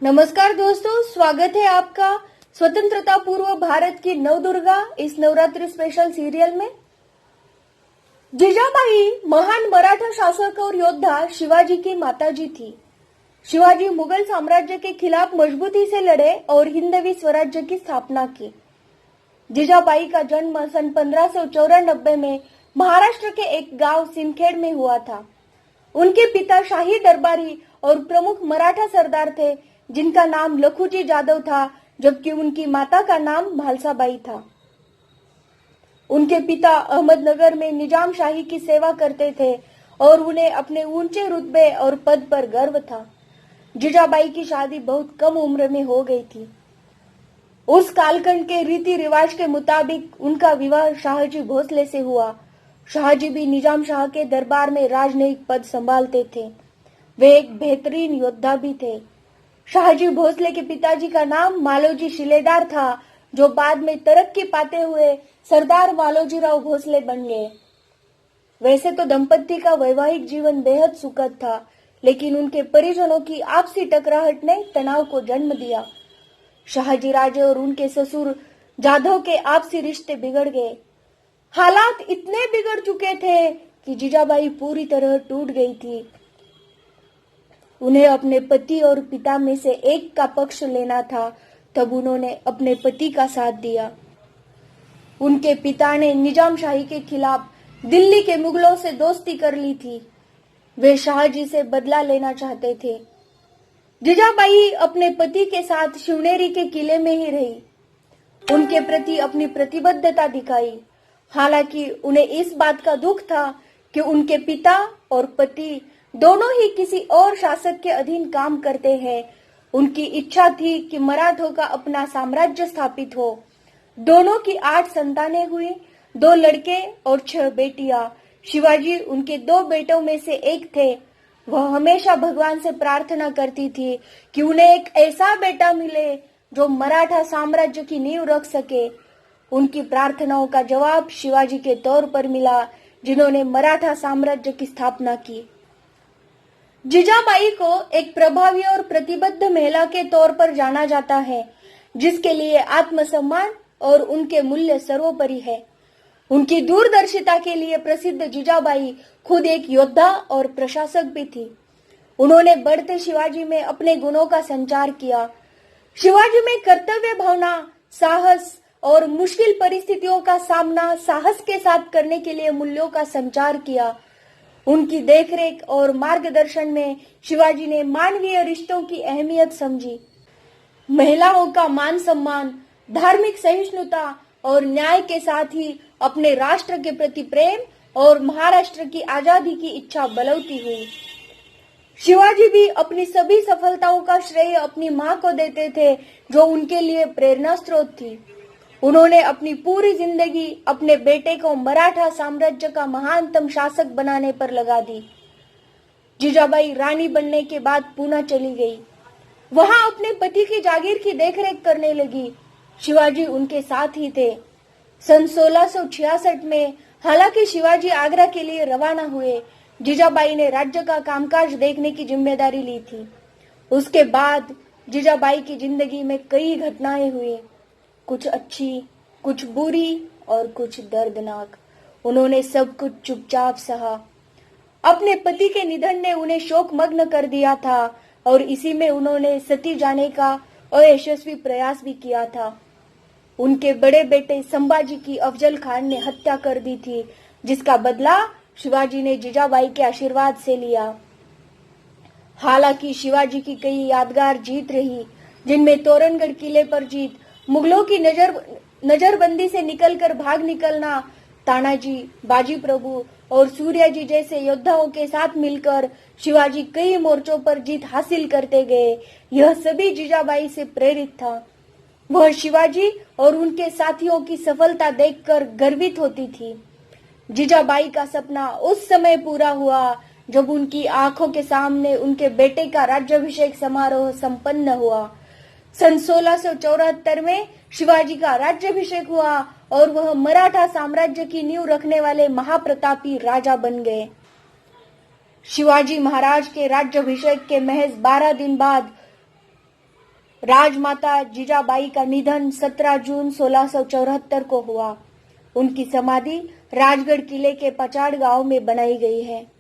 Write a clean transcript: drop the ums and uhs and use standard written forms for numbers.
नमस्कार दोस्तों, स्वागत है आपका स्वतंत्रता पूर्व भारत की नवदुर्गा इस नवरात्रि स्पेशल सीरियल में। जिजाबाई महान मराठा शासक और योद्धा शिवाजी की माताजी थी। शिवाजी मुगल साम्राज्य के खिलाफ मजबूती से लड़े और हिंदवी स्वराज्य की स्थापना की। जिजाबाई का जन्म सन 1594 में महाराष्ट्र के एक गांव सिंदखेड़ में हुआ था। उनके पिता शाही दरबारी और प्रमुख मराठा सरदार थे, जिनका नाम लखुजी जाधव था, जबकि उनकी माता का नाम भालसाबाई था। उनके पिता अहमदनगर में निजाम शाही की सेवा करते थे और उन्हें अपने ऊंचे रुतबे और पद पर गर्व था। जिजाबाई की शादी बहुत कम उम्र में हो गई थी। उस कालखंड के रीति रिवाज के मुताबिक उनका विवाह शाहजी भोसले से हुआ। शाहजी भी निजाम शाह के दरबार में राजनयिक पद संभालते थे। वे एक बेहतरीन योद्धा भी थे। शाहजी भोसले के पिताजी का नाम मालोजी शिलेदार था, जो बाद में तरक्की पाते हुए सरदार मालोजीराव भोसले बन गए। वैसे तो दंपति का वैवाहिक जीवन बेहद सुखद था, लेकिन उनके परिजनों की आपसी टकराहट ने तनाव को जन्म दिया। शाहजी राजे और उनके ससुर जाधव के आपसी रिश्ते बिगड़ गए। हालात इतने बिगड़ चुके थे कि जिजाबाई पूरी तरह टूट गई थी। उन्हें अपने पति और पिता में से एक का पक्ष लेना था, तब उन्होंने अपने पति का साथ दिया। उनके पिता ने निजाम शाही के खिलाफ दिल्ली के मुगलों से दोस्ती कर ली थी। वे शाहजी से बदला लेना चाहते थे। जिजाबाई अपने पति के साथ शिवनेरी के किले में ही रही, उनके प्रति अपनी प्रतिबद्धता दिखाई। हालांकि उन्हें इस बात का दुख था कि उनके पिता और पति दोनों ही किसी और शासक के अधीन काम करते हैं। उनकी इच्छा थी कि मराठों का अपना साम्राज्य स्थापित हो। दोनों की 8 संतानें हुई, 2 लड़के और 6 बेटियां। शिवाजी उनके 2 बेटों में से एक थे। वह हमेशा भगवान से प्रार्थना करती थी कि उन्हें एक ऐसा बेटा मिले जो मराठा साम्राज्य की नींव रख सके। उनकी प्रार्थनाओं का जवाब शिवाजी के तौर पर मिला, जिन्होंने मराठा साम्राज्य की स्थापना की। जिजाबाई को एक प्रभावी और प्रतिबद्ध महिला के तौर पर जाना जाता है, जिसके लिए आत्मसम्मान और उनके मूल्य सर्वोपरि है। उनकी दूरदर्शिता के लिए प्रसिद्ध जिजाबाई खुद एक योद्धा और प्रशासक भी थी। उन्होंने बढ़ते शिवाजी में अपने गुणों का संचार किया। शिवाजी में कर्तव्य भावना, साहस और मुश्किल परिस्थितियों का सामना साहस के साथ करने के लिए मूल्यों का संचार किया। उनकी देखरेख और मार्गदर्शन में शिवाजी ने मानवीय रिश्तों की अहमियत समझी। महिलाओं का मान सम्मान, धार्मिक सहिष्णुता और न्याय के साथ ही अपने राष्ट्र के प्रति प्रेम और महाराष्ट्र की आजादी की इच्छा बलवती हुई। शिवाजी भी अपनी सभी सफलताओं का श्रेय अपनी मां को देते थे, जो उनके लिए प्रेरणा स्रोत थी। उन्होंने अपनी पूरी जिंदगी अपने बेटे को मराठा साम्राज्य का महानतम शासक बनाने पर लगा दी। जिजाबाई रानी बनने के बाद पूना चली गई। वहां अपने पति की जागीर की देखरेख करने लगी। शिवाजी उनके साथ ही थे। सन 1666 में हालांकि शिवाजी आगरा के लिए रवाना हुए, जिजाबाई ने राज्य का कामकाज देखने की जिम्मेदारी ली थी। उसके बाद जिजाबाई की जिंदगी में कई घटनाएं हुई, कुछ अच्छी, कुछ बुरी और कुछ दर्दनाक। उन्होंने सब कुछ चुपचाप सहा। अपने पति के निधन ने उन्हें शोकमग्न कर दिया था और इसी में उन्होंने सती जाने का अयशस्वी प्रयास भी किया था। उनके बड़े बेटे संभाजी की अफजल खान ने हत्या कर दी थी, जिसका बदला शिवाजी ने जिजाबाई के आशीर्वाद से लिया। हालांकि शिवाजी की कई यादगार जीत रही, जिनमें तोरणगढ़ किले पर जीत, मुगलों की नजरबंदी से निकलकर भाग निकलना, तानाजी, बाजी प्रभु और सूर्याजी जैसे योद्धाओं के साथ मिलकर शिवाजी कई मोर्चों पर जीत हासिल करते गए। यह सभी जिजाबाई से प्रेरित था। वह शिवाजी और उनके साथियों की सफलता देखकर गर्वित होती थी। जिजाबाई का सपना उस समय पूरा हुआ जब उनकी आंखों के सामने उनके बेटे का राज्याभिषेक समारोह संपन्न हुआ। सन 1674 में शिवाजी का राज्याभिषेक हुआ और वह मराठा साम्राज्य की नींव रखने वाले महाप्रतापी राजा बन गए। शिवाजी महाराज के राज्याभिषेक के महज 12 दिन बाद राजमाता जीजाबाई का निधन 17 जून 1674 को हुआ। उनकी समाधि राजगढ़ किले के पचाड़ गांव में बनाई गई है।